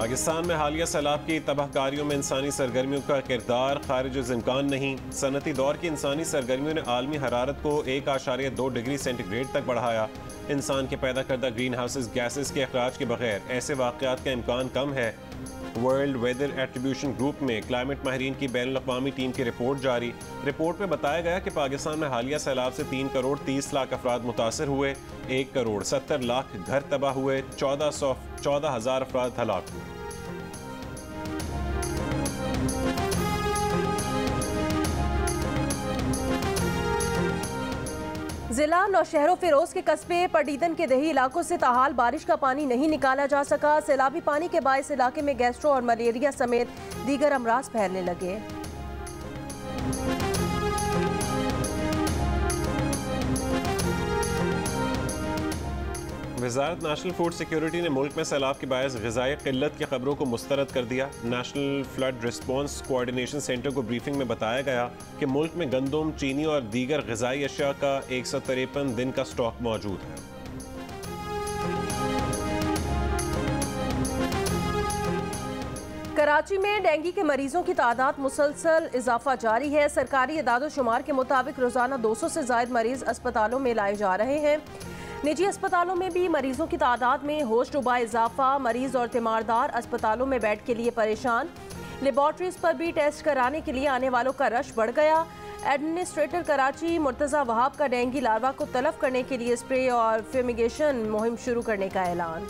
पाकिस्तान में हालिया सैलाब की तबाहकारियों में इंसानी सरगर्मियों का किरदार खारिज इम्कान नहीं। सनती दौर की इंसानी सरगर्मियों ने आलमी हरारत को 1.2 डिग्री सेंटीग्रेड तक बढ़ाया। इंसान के पैदा करदा ग्रीन हाउसेस गैसेस के अखराज के बगैर ऐसे वाक़यात का इम्कान कम है। वर्ल्ड वेदर एट्रीब्यूशन ग्रुप में क्लाइमेट माहिरीन की बैनुल-अक़वामी टीम की रिपोर्ट जारी। रिपोर्ट में बताया गया कि पाकिस्तान में हालिया सैलाब से 3 करोड़ 30 लाख अफराद मुतासर हुए, 1 करोड़ 70 लाख घर तबाह हुए, 14,000 अफराद हलाक हुए। जिला नौशहरो फिरोज के कस्बे पडीदन के दही इलाकों से ताहाल बारिश का पानी नहीं निकाला जा सका। सैलाबी पानी के बायस इलाके में गैस्ट्रो और मलेरिया समेत दीगर अमराज फैलने लगे। वज़ारत नेशनल फूड सिक्योरिटी ने मुल्क में सैलाब के बायस ग़िज़ाई क़िल्लत की खबरों को मुस्तरद कर दिया। National flood response coordination centre को ब्रीफिंग में बताया गया कि मुल्क में गंदम, चीनी और दीगर ग़िज़ाई अशिया का 153 दिन का स्टॉक मौजूद है। कराची में डेंगू के मरीजों की तादाद मुसलसल इजाफा जारी है। सरकारी इदाद-ओ-शुमार के मुताबिक रोजाना 200 से ज़ायद मरीज अस्पतालों में लाए जा रहे हैं। निजी अस्पतालों में भी मरीजों की तादाद में होश रुबा इजाफा। मरीज और तीमारदार अस्पतालों में बेड के लिए परेशान। लेबॉर्ट्रीज पर भी टेस्ट कराने के लिए आने वालों का रश बढ़ गया। एडमिनिस्ट्रेटर कराची मुर्तज़ा वहाब का डेंगू लार्वा को तलफ करने के लिए स्प्रे और फ्यूमिगेशन मुहिम शुरू करने का ऐलान।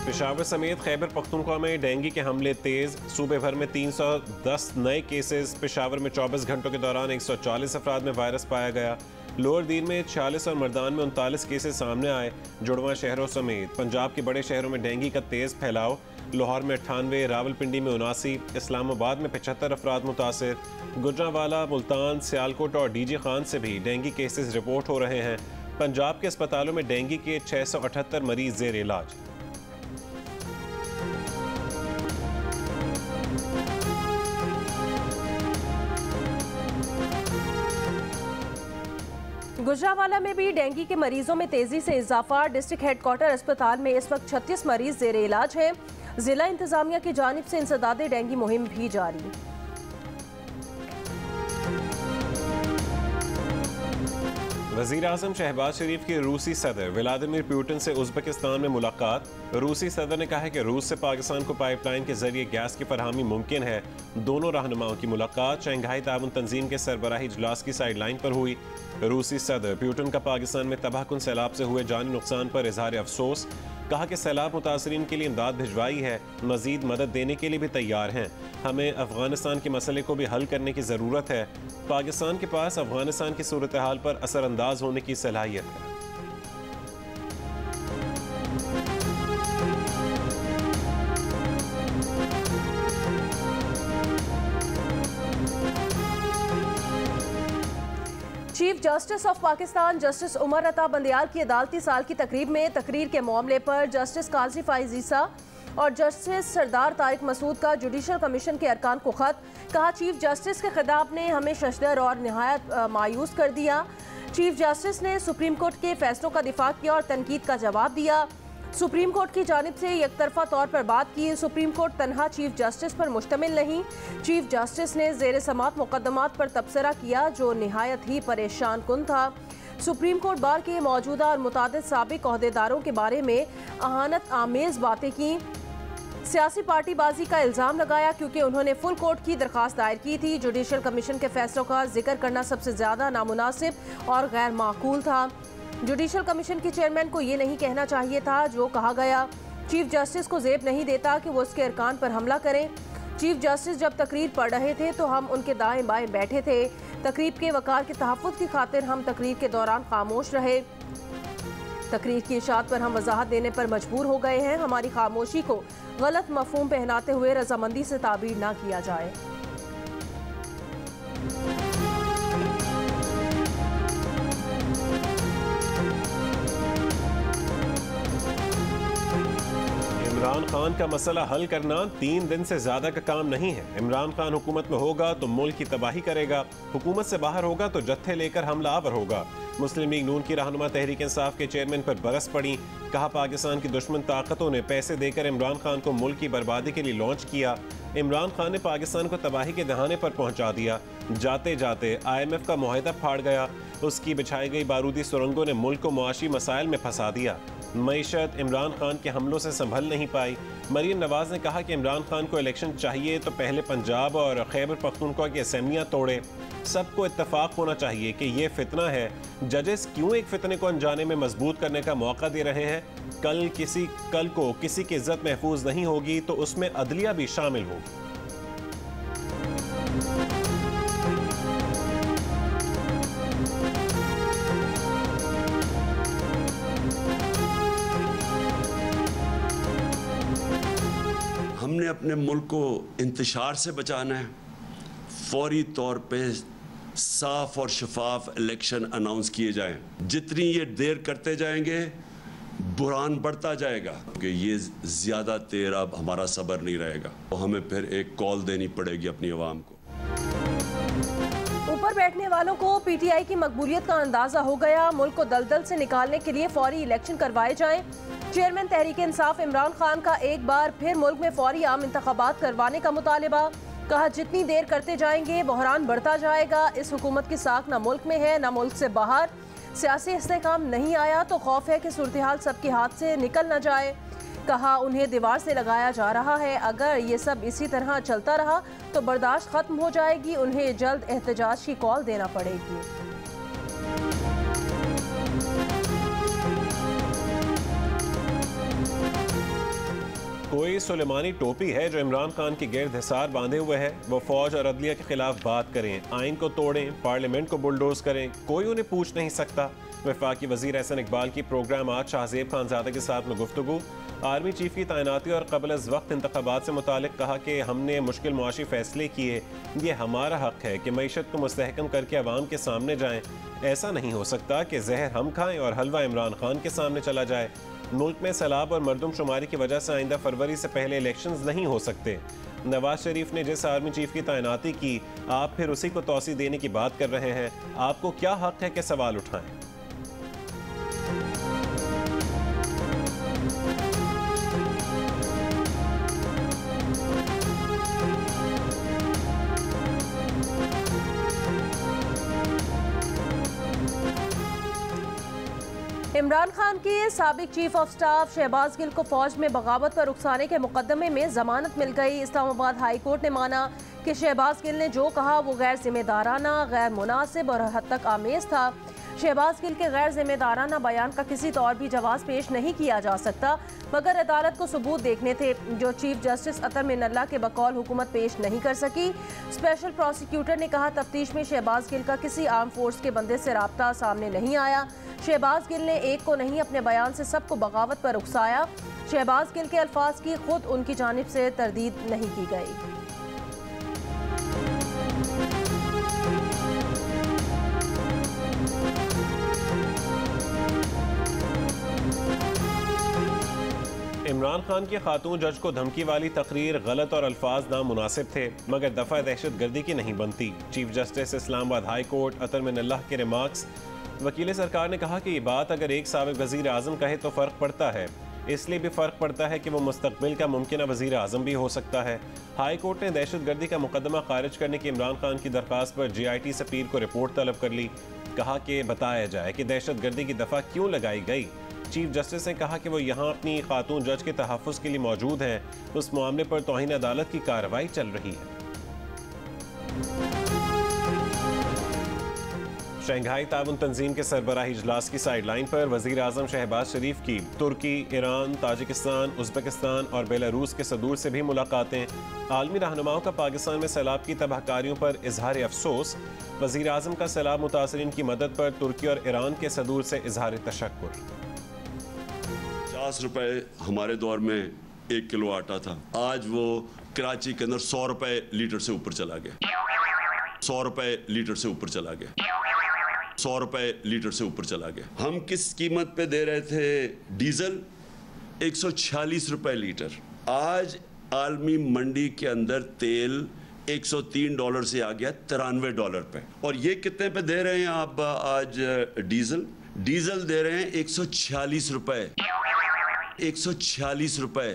पेशावर समेत खैबर पख्तूनख्वा में डेंगू के हमले तेज। सूबे भर में 310 नए केसेस। पेशावर में 24 घंटों के दौरान 140 अफराद में वायरस पाया गया। लोअर दीन में 46 और मर्दान में 39 केसेस सामने आए। जुड़वा शहरों समेत पंजाब के बड़े शहरों में डेंगू का तेज फैलाव। लाहौर में 98, रावलपिंडी में 79, इस्लामाबाद में 75 अफराद मुतासर। गुजरांवाला, मुल्तान, सियालकोट और डीजी खान से भी डेंगू केसेस रिपोर्ट हो रहे हैं। पंजाब के अस्पतालों में डेंगू के 678 मरीज जेर इलाज। गुजरांवाला में भी डेंगू के मरीजों में तेजी से इजाफा। डिस्ट्रिक्ट हेडक्वार्टर अस्पताल में इस वक्त 36 मरीज जेर इलाज हैं। जिला इंतजामिया की जानिब से इंसदादे डेंगू मुहिम भी जारी। वज़ीर आज़म शहबाज शरीफ की रूसी सदर व्लादिमीर पुतिन से उज़्बेकिस्तान में मुलाकात। रूसी सदर ने कहा है कि रूस से पाकिस्तान को पाइपलाइन के जरिए गैस की फरहमी मुमकिन है। दोनों रहनुमाओं की मुलाकात शंघाई ताउन तंजीम के सरबराही इजलास की साइड लाइन पर हुई। रूसी सदर पुतिन का पाकिस्तान में तबाहकुन सैलाब से हुए जानी नुकसान पर इजहार अफसोस। कहा कि सैलाब मुतासरीन के लिए इमदाद भिजवाई है, मजीद मदद देने के लिए भी तैयार हैं। हमें अफगानिस्तान के मसले को भी हल करने की ज़रूरत है। पाकिस्तान के पास अफगानिस्तान की सूरत हाल पर असरअंदाज होने की सलाहियत है। Chief justice of Pakistan justice Umar Ata Bandial की अदालती साल की तकरीब में तकरीर के मामले पर जस्टिस काजी फाइज ईसा और जस्टिस सरदार तारिक मसूद का जुडिशल कमीशन के अरकान को खत। कहा, चीफ जस्टिस के खिताब ने हमें शशदर और निहायत मायूस कर दिया। चीफ जस्टिस ने सुप्रीम कोर्ट के फैसलों का दिफा किया और तनकीद का जवाब दिया। सुप्रीम कोर्ट की जानिब से एकतरफा तौर पर बात की। सुप्रीम कोर्ट तनहा चीफ जस्टिस पर मुश्तमिल नहीं। चीफ जस्टिस ने जेर समात मुकदमात पर तबसरा किया जो निहायत ही परेशान कुन था। सुप्रीम कोर्ट बार के मौजूदा और मुतादिद साबिक ओहदेदारों के बारे में अहानत आमेज बातें की। सियासी पार्टी बाजी का इल्ज़ाम लगाया क्योंकि उन्होंने फुल कोर्ट की दरख्वास्त दायर की थी। जुडिशल कमीशन के फैसलों का जिक्र करना सबसे ज़्यादा नामुनासिब और गैर माकूल था। जुडिशल कमीशन के चेयरमैन को ये नहीं कहना चाहिए था जो कहा गया। चीफ जस्टिस को ज़ेब नहीं देता कि वो उसके अरकान पर हमला करें। चीफ जस्टिस जब तकरीर पढ़ रहे थे तो हम उनके दाएं बाएं बैठे थे। तकरीब के वकार के तहफ़्फ़ुज़ की खातिर हम तकरीर के दौरान खामोश रहे। तकरीर की इशाअत पर हम वजाहत देने पर मजबूर हो गए हैं। हमारी खामोशी को गलत मफहूम पहनाते हुए रजामंदी से ताबीर ना किया जाए। इमरान खान का मसला हल करना 3 दिन से ज्यादा का काम नहीं है। इमरान खान हुकूमत में होगा तो मुल्क की तबाही करेगा, हुकूमत से बाहर होगा तो जत्थे लेकर हमला आवर होगा। मुस्लिम लीग नून की रहनुमा तहरीक इंसाफ के चेयरमैन पर बरस पड़ी। कहा पाकिस्तान की दुश्मन ताकतों ने पैसे देकर इमरान खान को मुल्क की बर्बादी के लिए लॉन्च किया। इमरान खान ने पाकिस्तान को तबाही के दहाने पर पहुंचा दिया। जाते जाते IMF का मुआहिदा फाड़ गया। उसकी बिछाई गई बारूदी सुरंगों ने मुल्क को मुआशी मसाइल में फंसा दिया। मईशत इमरान खान के हमलों से संभल नहीं पाई। मरीम नवाज ने कहा कि इमरान खान को इलेक्शन चाहिए तो पहले पंजाब और खैबर पख्तूनख्वा की असेंबलियां तोड़े। सबको इत्तफाक होना चाहिए कि ये फितना है। जजेस क्यों एक फितने को अनजाने में मजबूत करने का मौका दे रहे हैं? कल को किसी की इज्जत महफूज नहीं होगी तो उसमें अदलिया भी शामिल होगी। हमने अपने मुल्क को इंतशार से बचाना है। फौरी तौर पे साफ और शफाफ इलेक्शन अनाउंस किए जाएं। जितनी ये देर करते जाएंगे बुरान बढ़ता जाएगा कि ये ज़्यादा देर अब हमारा सब्र नहीं रहेगा। तो हमें फिर एक कॉल देनी पड़ेगी अपनी आवाम को। ऊपर बैठने वालों को PTI की मकबूलियत का अंदाजा हो गया। मुल्क को दलदल से निकालने के लिए फौरी इलेक्शन करवाए जाएं। चेयरमैन तहरीक इंसाफ इमरान खान का एक बार फिर मुल्क में फौरी आम इंतखाबात करवाने का मुतालिबा। कहा जितनी देर करते जाएंगे बहरान बढ़ता जाएगा। इस हुकूमत की साख न मुल्क में है न मुल्क से बाहर। सियासी इस्तेहकाम नहीं आया तो खौफ है कि सूरत हाल सबके हाथ से निकल न जाए। कहा उन्हें दीवार से लगाया जा रहा है। अगर ये सब इसी तरह चलता रहा तो बर्दाश्त खत्म हो जाएगी। उन्हें जल्द एहतजाज की कॉल देना पड़ेगी। कोई सुलेमानी टोपी है जो इमरान खान की गिर्द हिसार बांधे हुए है। वो फौज और अदलिया के खिलाफ बात करें, आइन को तोड़ें, पार्लियामेंट को बुलडोज करें, कोई उन्हें पूछ नहीं सकता। वफाकी वजीर एहसन इकबाल की प्रोग्राम आज शाहजेब खानजादा के साथ में गुफ्तगू। आर्मी चीफ की तैनाती और कबल अज़ वक्त इंतखाबात से मुतालिक कहा कि हमने मुश्किल मुआशी फैसले किए। ये हमारा हक है कि मईशत को मुस्तहकम करके अवाम के सामने जाएं। ऐसा नहीं हो सकता कि जहर हम खाएं और हलवा इमरान खान के सामने चला जाए। मुल्क में सैलाब और मरदमशुमारी की वजह से आइंदा फरवरी से पहले इलेक्शंस नहीं हो सकते। नवाज शरीफ ने जिस आर्मी चीफ की तैनाती की, आप फिर उसी को तौसी देने की बात कर रहे हैं। आपको क्या हक है कि सवाल उठाएं? इमरान खान के साबिक chief of staff Shahbaz Gill को फौज में बगावत पर उकसाने के मुकदमे में जमानत मिल गई। इस्लामाबाद हाई कोर्ट ने माना कि शहबाज गिल ने जो कहा वो गैर जिम्मेदाराना, गैर मुनासिब और हद तक आमेज था। शहबाज गिल के गैर जिम्मेदाराना बयान का किसी तौर भी जवाब पेश नहीं किया जा सकता, मगर अदालत को सबूत देखने थे जो चीफ जस्टिस अतर मिनल्ला के बकौल हुकूमत पेश नहीं कर सकी। स्पेशल प्रोसिक्यूटर ने कहा तफ्तीश में शहबाज गिल का किसी आर्म फोर्स के बंदे से राब्ता सामने नहीं आया। शहबाज गिल ने एक को नहीं अपने बयान से सबको बगावत पर उकसाया। शहबाज गिल के अल्फाज की खुद उनकी जानिब से तरदीद नहीं की गई। इमरान खान की खातून जज को धमकी वाली तकरीर गलत और अल्फाज नामुनासिब थे, मगर दफा दहशत गर्दी की नहीं बनती। Chief justice Islamabad high court Athar Minallah के रिमार्क्स। वकील सरकार ने कहा कि ये बात अगर एक साबिक वजीर आजम कहे तो फ़र्क पड़ता है, इसलिए भी फ़र्क पड़ता है कि वो मुस्तकबिल का मुमकिन वजीर आजम भी हो सकता है। हाई कोर्ट ने दहशत गर्दी का मुकदमा खारिज करने की इमरान खान की दरख्वास्त पर GIT से पीर को रिपोर्ट तलब कर ली। कहा कि बताया जाए कि दहशत गर्दी की दफ़ा क्यों लगाई गई। चीफ जस्टिस ने कहा कि वो यहाँ अपनी खातून जज के तहफ़्फ़ुज़ के लिए मौजूद हैं। उस मामले पर तौहीन अदालत की कार्रवाई चल रही है। शंघाई ताउन तंजीम के सरबराही इजलास की साइडलाइन पर वज़ीर आज़म शहबाज शरीफ की तुर्की, ईरान, ताजिकिस्तान, उज़्बेकिस्तान और बेलारूस के सदूर से भी मुलाकातें। आलमी रहनुमाओं का पाकिस्तान में सैलाब की तबाहकारियों पर इजहार अफसोस। वज़ीर आज़म का सैलाब मुतासरीन की मदद पर तुर्की और ईरान के सदूर से इजहार तशक्कुर। 50 रुपए हमारे दौर में 1 किलो आटा था, आज वो कराची के अंदर 100 रुपए लीटर से ऊपर चला गया। 100 रुपए लीटर से ऊपर चला गया। 100 रुपए लीटर से ऊपर चला गया। हम किस कीमत पे दे रहे थे डीजल? 146 रुपए लीटर। आज आलमी मंडी के अंदर तेल $103 से आ गया $93 पे। और ये कितने पे दे रहे हैं आप आज डीजल दे रहे हैं 146 रुपए। 146 रुपए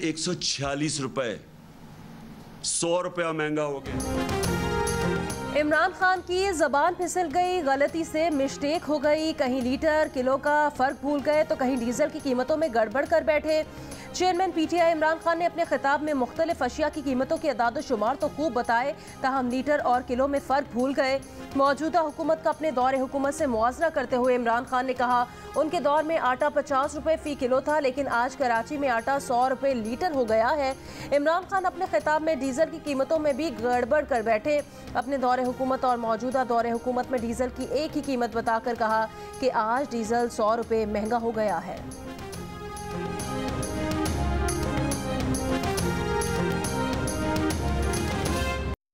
146 रुपए, 100 रुपया महंगा हो गया। इमरान खान की जबान फिसल गई, गलती से मिस्टेक हो गई, कहीं लीटर किलो का फर्क भूल गए तो कहीं डीजल की कीमतों में गड़बड़ कर बैठे। चेयरमैन पीटीआई इमरान खान ने अपने खिताब में मुख्तलिफ अशिया की कीमतों के अदाद शुमार तो खूब बताए, ताहम लीटर और किलो में फ़र्क भूल गए। मौजूदा हुकूमत का अपने दौरे हुकूमत से मुआवजा करते हुए इमरान खान ने कहा, उनके दौर में आटा 50 रुपये फ़ी किलो था, लेकिन आज कराची में आटा 100 रुपये लीटर हो गया है। इमरान खान अपने खिताब में डीजल की कीमतों में भी गड़बड़ कर बैठे। अपने दौरे हुकूमत और मौजूदा दौरे हुकूमत में डीजल की एक ही कीमत बताकर कहा कि आज डीजल 100 रुपये महंगा हो गया है।